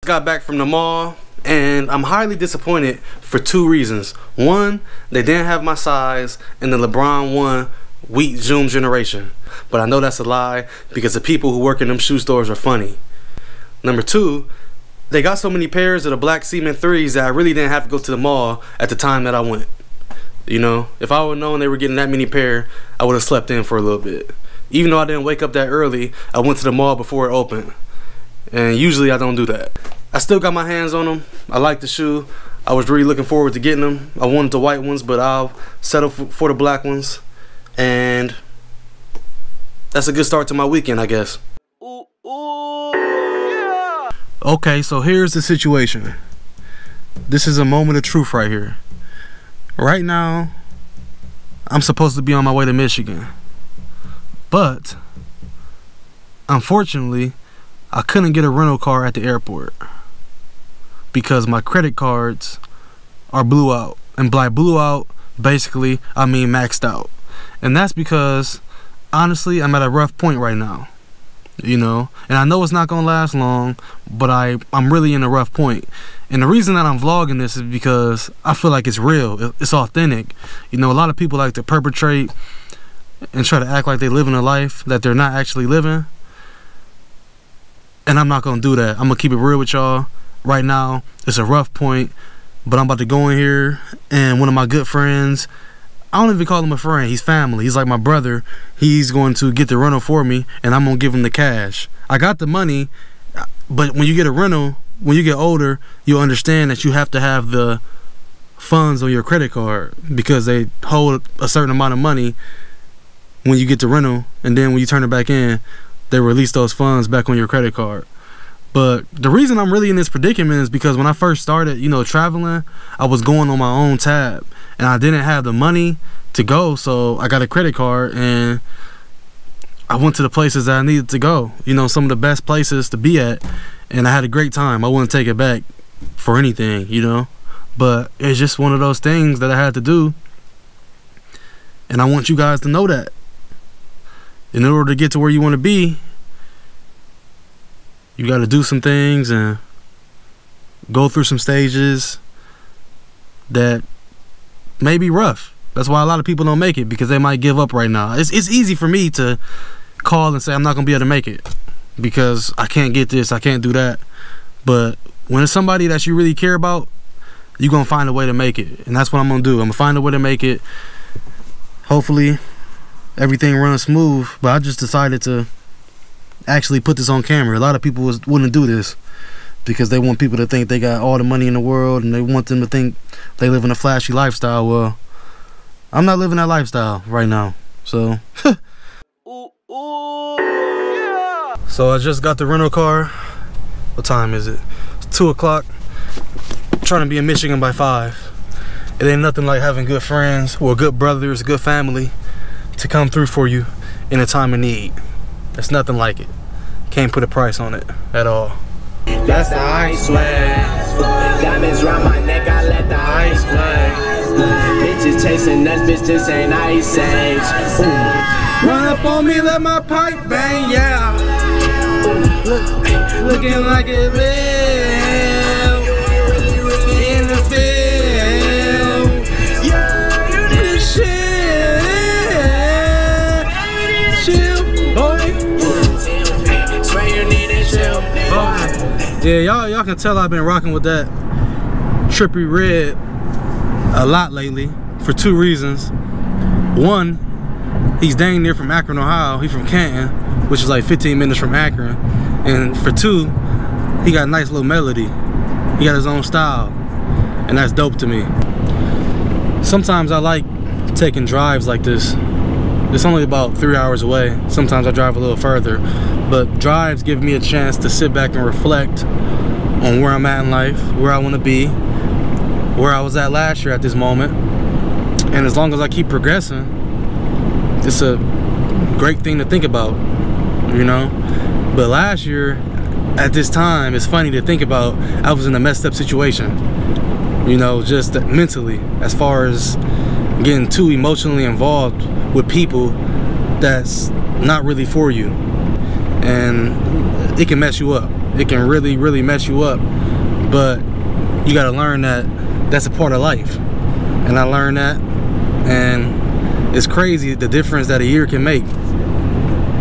Got back from the mall and I'm highly disappointed for two reasons. One, they didn't have my size in the LeBron 1 Wheat Zoom generation, but I know that's a lie because the people who work in them shoe stores are funny. Number two, they got so many pairs of the black cement 3s that I really didn't have to go to the mall at the time that I went. You know, if I would have known they were getting that many pair, I would have slept in for a little bit. Even though I didn't wake up that early, I went to the mall before it opened. And usually I don't do that. I still got my hands on them. I like the shoe. I was really looking forward to getting them. I wanted the white ones, but I'll settle for the black ones. And that's a good start to my weekend, I guess. Ooh, ooh, yeah. Okay, so here's the situation. This is a moment of truth right here. Right now, I'm supposed to be on my way to Michigan. But, unfortunately, I couldn't get a rental car at the airport because my credit cards are blew out. And by blew out, basically, I mean maxed out. And that's because, honestly, I'm at a rough point right now. You know? And I know it's not going to last long, but I'm really in a rough point. And the reason that I'm vlogging this is because I feel like it's real. It's authentic. You know, a lot of people like to perpetrate and try to act like they're living a life that they're not actually living. And I'm not going to do that. I'm going to keep it real with y'all. Right now, it's a rough point, but I'm about to go in here, and one of my good friends, I don't even call him a friend, he's family, he's like my brother. He's going to get the rental for me, and I'm going to give him the cash. I got the money, but when you get a rental, when you get older, you'll understand that you have to have the funds on your credit card because they hold a certain amount of money when you get the rental, and then when you turn it back in, they release those funds back on your credit card. But the reason I'm really in this predicament is because when I first started, you know, traveling, I was going on my own tab and I didn't have the money to go, so I got a credit card and I went to the places that I needed to go, you know, some of the best places to be at, and I had a great time. I wouldn't take it back for anything, you know, but it's just one of those things that I had to do, and I want you guys to know that. In order to get to where you want to be, you got to do some things and go through some stages that may be rough. That's why a lot of people don't make it, because they might give up right now. It's easy for me to call and say I'm not going to be able to make it because I can't get this, I can't do that. But when it's somebody that you really care about, you're going to find a way to make it. And that's what I'm going to do. I'm going to find a way to make it. Hopefully everything runs smooth, but I just decided to actually put this on camera. A lot of people wouldn't do this because they want people to think they got all the money in the world and they want them to think they live in a flashy lifestyle. Well, I'm not living that lifestyle right now, so ooh, ooh, yeah. So I just got the rental car. What time is it? It's 2 o'clock. Trying to be in Michigan by 5. It ain't nothing like having good friends or good brothers, good family to come through for you in a time of need. There's nothing like it. Can't put a price on it at all. That's the ice way. Diamonds round my neck, I let the ice play. Bitches chasing us, bitch, this ain't ice age. Run up on me, let my pipe bang, yeah. Looking like it real in the field. Yeah, you need a shit. Yeah, y'all can tell I've been rocking with that Trippie Redd a lot lately for two reasons. One, he's dang near from Akron, Ohio. He's from Canton, which is like 15 minutes from Akron. And for two, he got a nice little melody. He got his own style, and that's dope to me. Sometimes I like taking drives like this. It's only about 3 hours away. Sometimes I drive a little further, but drives give me a chance to sit back and reflect on where I'm at in life, where I want to be, where I was at last year at this moment. And as long as I keep progressing, it's a great thing to think about, you know. But last year at this time, it's funny to think about, I was in a messed up situation, you know, just mentally, as far as getting too emotionally involved with people that's not really for you, and it can mess you up. it can really, really mess you up. But you gotta learn that that's a part of life. And I learned that, and it's crazy the difference that a year can make.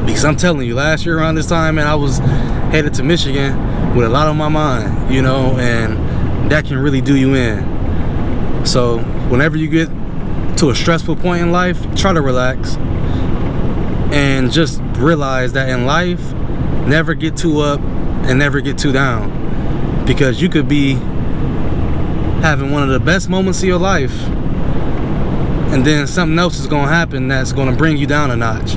Because I'm telling you, last year around this time, man, I was headed to Michigan with a lot on my mind, you know, and that can really do you in. So whenever you get to a stressful point in life, try to relax and just realize that in life, never get too up and never get too down, because you could be having one of the best moments of your life, and then something else is going to happen that's going to bring you down a notch,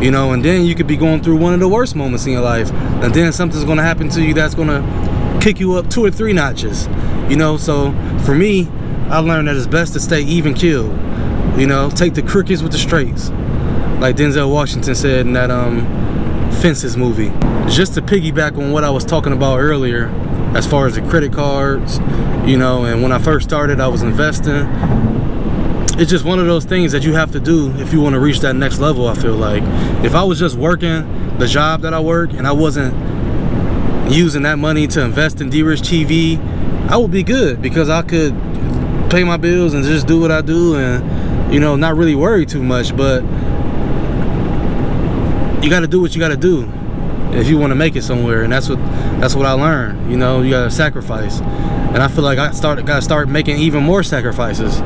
you know, and then you could be going through one of the worst moments in your life, and then something's going to happen to you that's going to kick you up 2 or 3 notches, you know. So for me, I learned that it's best to stay even keeled, you know, take the crookeds with the straights, like Denzel Washington said in that Fences movie. Just to piggyback on what I was talking about earlier, as far as the credit cards, you know, and when I first started, I was investing. It's just one of those things that you have to do if you want to reach that next level. I feel like if I was just working the job that I work and I wasn't using that money to invest in D-Rich TV, I would be good, because I could pay my bills and just do what I do and, you know, not really worry too much. But you got to do what you got to do if you want to make it somewhere, and that's what I learned. You know, you got to sacrifice, and I feel like I got to start making even more sacrifices.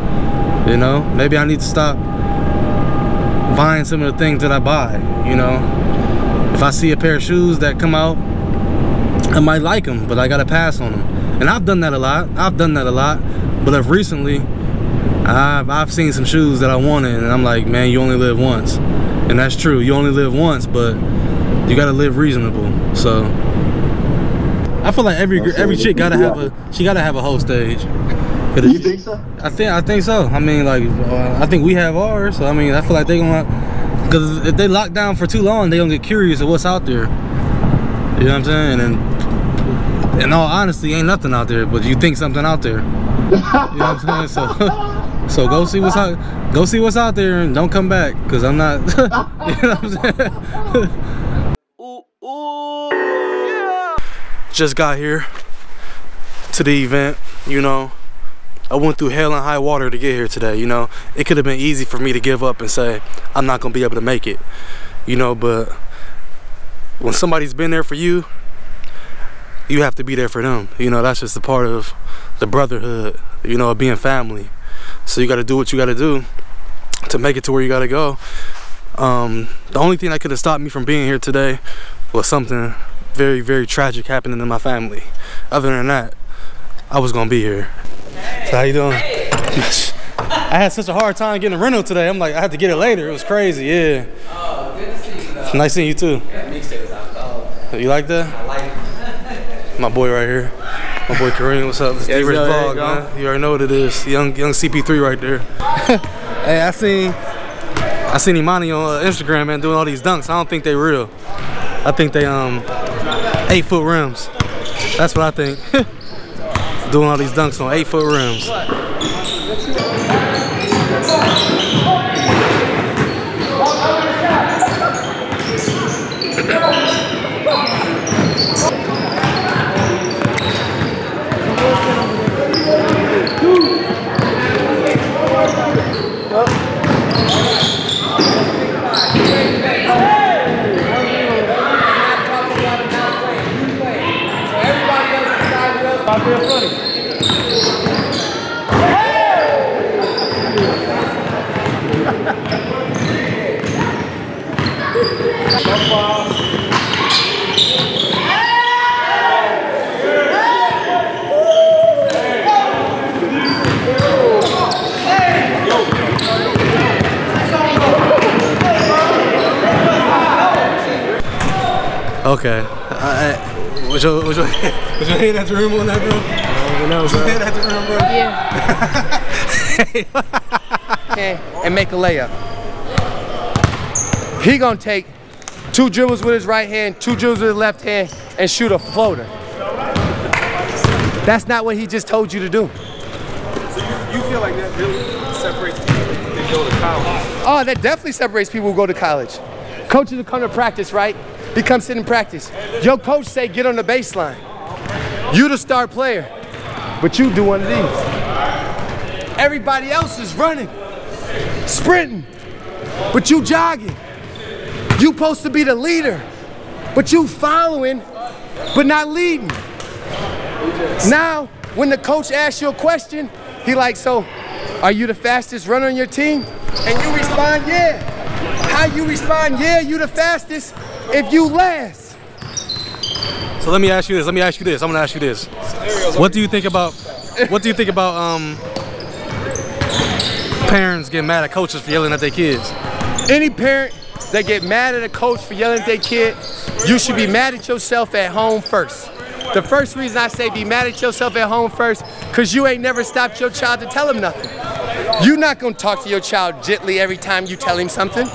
You know, maybe I need to stop buying some of the things that I buy. You know, if I see a pair of shoes that come out, I might like them, but I got to pass on them. And I've done that a lot. But of recently, I've seen some shoes that I wanted, and I'm like, man, you only live once. And that's true, you only live once, but you gotta live reasonable. So I feel like every chick gotta have a whole stage. Do you think so? I think so. I mean, like, I think we have ours. So I mean, I feel like they gonna, because if they lock down for too long, they gonna get curious of what's out there. You know what I'm saying? And in all honesty, ain't nothing out there, but you think something out there. You know what I'm saying? So go see what's out. Go see what's out there, and don't come back, cause I'm not. You know what I'm saying? Ooh, yeah. Just got here to the event. You know, I went through hell and high water to get here today. You know, it could have been easy for me to give up and say I'm not gonna be able to make it. You know, but when somebody's been there for you, you have to be there for them. You know, that's just a part of the brotherhood. You know, of being family. So you got to do what you got to do to make it to where you got to go. The only thing that could have stopped me from being here today was something very, very tragic happening in my family. Other than that, I was gonna be here. Hey, so how you doing? Hey. I had such a hard time getting a rental today. I'm like, I had to get it later. It was crazy. Yeah. Oh, good to see you. Though. Nice seeing you too. Yeah, mixtape was out. Oh. You like that? I like it. My boy right here. My boy Kareem, what's up? It's D-Rich Vlog, man. You already know what it is. Young CP3 right there. Hey, I seen Imani on Instagram, man, doing all these dunks. I don't think they real. I think they 8-foot rims. That's what I think. Doing all these dunks on 8-foot rims. Okay. Was your head at the rim on that, bro? No, bro. Head at the rim, bro? Yeah. Okay, and make a layup. He gonna take 2 dribbles with his right hand, 2 dribbles with his left hand, and shoot a floater. That's not what he just told you to do. So you feel like that really separates people that go to college? Oh, that definitely separates people who go to college. Coaches will come to practice, right? He comes sit in practice. Your coach say get on the baseline. You the star player, but you do one of these. Everybody else is running, sprinting, but you jogging. You supposed to be the leader, but you following, but not leading. Now, when the coach asks you a question, he like, so, are you the fastest runner on your team? And you respond, yeah. How you respond, yeah, you the fastest if you last. So let me ask you this. I'm gonna ask you this. What do you think about parents getting mad at coaches for yelling at their kids? Any parent that get mad at a coach for yelling at their kid, you should be mad at yourself at home first. The first reason I say be mad at yourself at home first, because you ain't never stopped your child to tell him nothing. You're not gonna talk to your child gently every time you tell him something.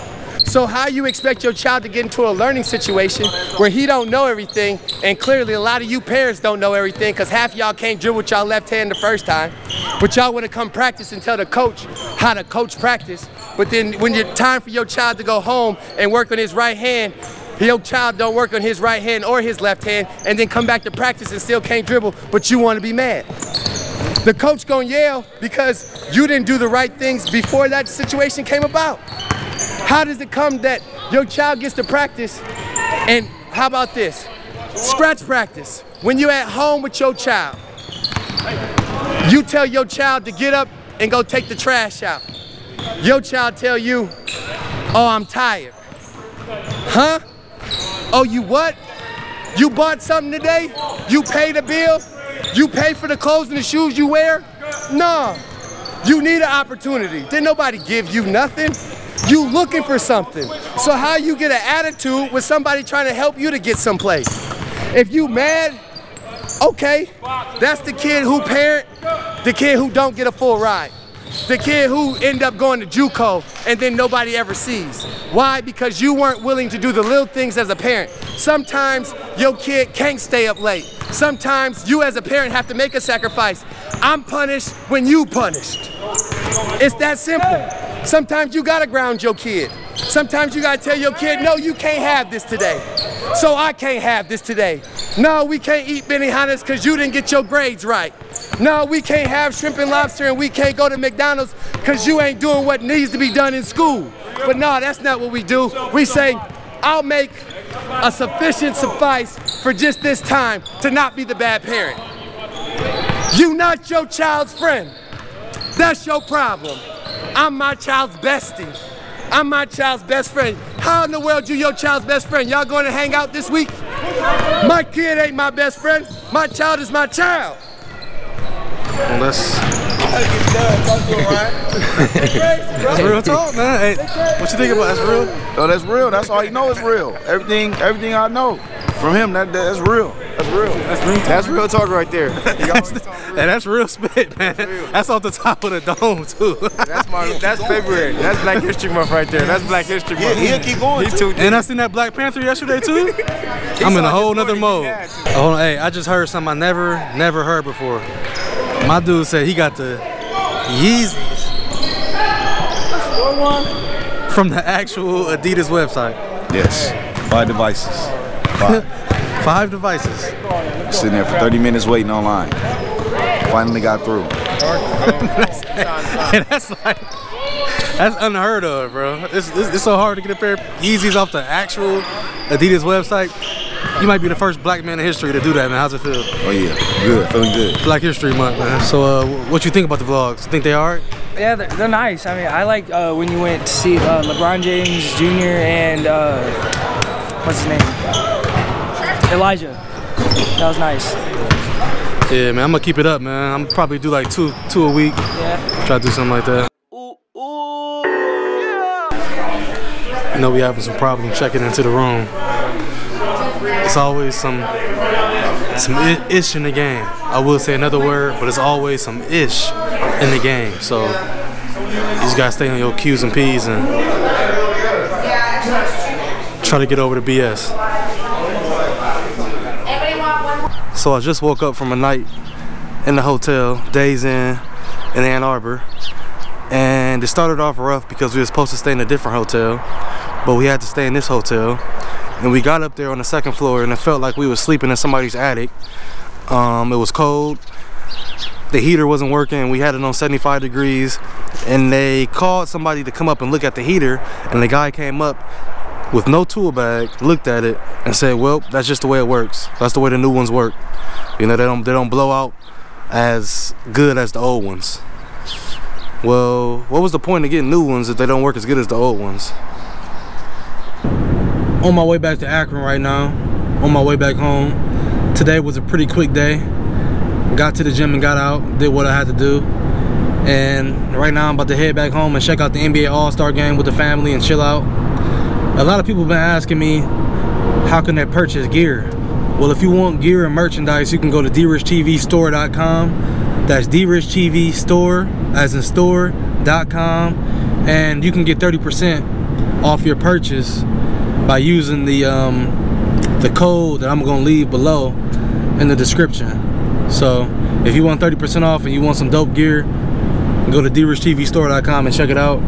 So how you expect your child to get into a learning situation where he don't know everything, and clearly a lot of you parents don't know everything because half y'all can't dribble with y'all left hand the first time, but y'all wanna come practice and tell the coach how to coach practice, but then when it's time for your child to go home and work on his right hand, your child don't work on his right hand or his left hand, and then come back to practice and still can't dribble, but you wanna be mad. The coach gonna yell because you didn't do the right things before that situation came about. How does it come that your child gets to practice, and how about this? Scratch practice. When you're at home with your child, you tell your child to get up and go take the trash out. Your child tell you, oh, I'm tired. Huh? Oh, you what? You bought something today? You paid a bill? You pay for the clothes and the shoes you wear? No. You need an opportunity. Didn't nobody give you nothing. You looking for something. So how you get an attitude with somebody trying to help you to get someplace? If you mad, okay, that's the kid who parent, the kid who don't get a full ride. The kid who end up going to JUCO and then nobody ever sees. Why? Because you weren't willing to do the little things as a parent. Sometimes your kid can't stay up late. Sometimes you as a parent have to make a sacrifice. I'm punished when you punished. It's that simple. Sometimes you gotta ground your kid. Sometimes you gotta tell your kid, no, you can't have this today. So I can't have this today. No, we can't eat Benihana's because you didn't get your grades right. No, we can't have shrimp and lobster, and we can't go to McDonald's because you ain't doing what needs to be done in school. But no, that's not what we do. We say, I'll make a sufficient suffice for just this time to not be the bad parent. You not your child's friend. That's your problem. I'm my child's bestie. I'm my child's best friend. How in the world you your child's best friend? Y'all going to hang out this week? My kid ain't my best friend. My child is my child. Well, that's real talk, man. Hey, what you think about that's real? Oh, that's real. That's all you know is real. Everything I know from him, that's real. That's real. That's real talk right there. That's real spit, man. That's off the top of the dome too. That's February. That's Black History Month right there. That's Black History Month. He'll keep going. And I seen that Black Panther yesterday too. I'm in a whole nother mode. Hold on, hey, I just heard something I never heard before. My dude said he got the Yeezys from the actual Adidas website. Yes. 5 devices. 5 devices. Sitting there for 30 minutes waiting online. Finally got through. That's unheard of, bro. It's so hard to get a pair of Yeezys off the actual Adidas website. You might be the first black man in history to do that, man. How's it feel? Oh yeah, good, feeling good. Black History Month, man. So what you think about the vlogs? Think they alright? Yeah, they're nice. I mean, I like when you went to see LeBron James Jr. and what's his name? Elijah. That was nice. Yeah, man, I'm gonna keep it up, man. I'm probably do like two a week. Yeah. Try to do something like that. You know we having some problem checking into the room. It's always some ish in the game. I will say another word, but it's always some ish in the game. So you just gotta stay on your Q's and P's and try to get over the BS. So I just woke up from a night in the hotel, Days Inn in Ann Arbor, and it started off rough because we were supposed to stay in a different hotel, but we had to stay in this hotel. and we got up there on the 2nd floor, and it felt like we was sleeping in somebody's attic. It was cold. The heater wasn't working. We had it on 75 degrees, and they called somebody to come up and look at the heater, and the guy came up with no tool bag, looked at it, and said, well, that's just the way it works. That's the way the new ones work. You know, they don't blow out as good as the old ones. Well, what was the point of getting new ones if they don't work as good as the old ones? On my way back to Akron right now, on my way back home. Today was a pretty quick day. Got to the gym and got out, did what I had to do. And right now I'm about to head back home and check out the NBA All-Star game with the family and chill out. A lot of people have been asking me, how can they purchase gear? Well, if you want gear and merchandise, you can go to drichtvstore.com. That's drichtvstore, as in store.com. And you can get 30% off your purchase by using the code that I'm gonna leave below in the description. So if you want 30% off and you want some dope gear, go to drichtvstore.com and check it out.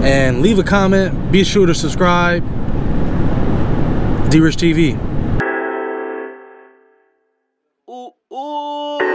And leave a comment. Be sure to subscribe. DRich TV. Ooh, ooh.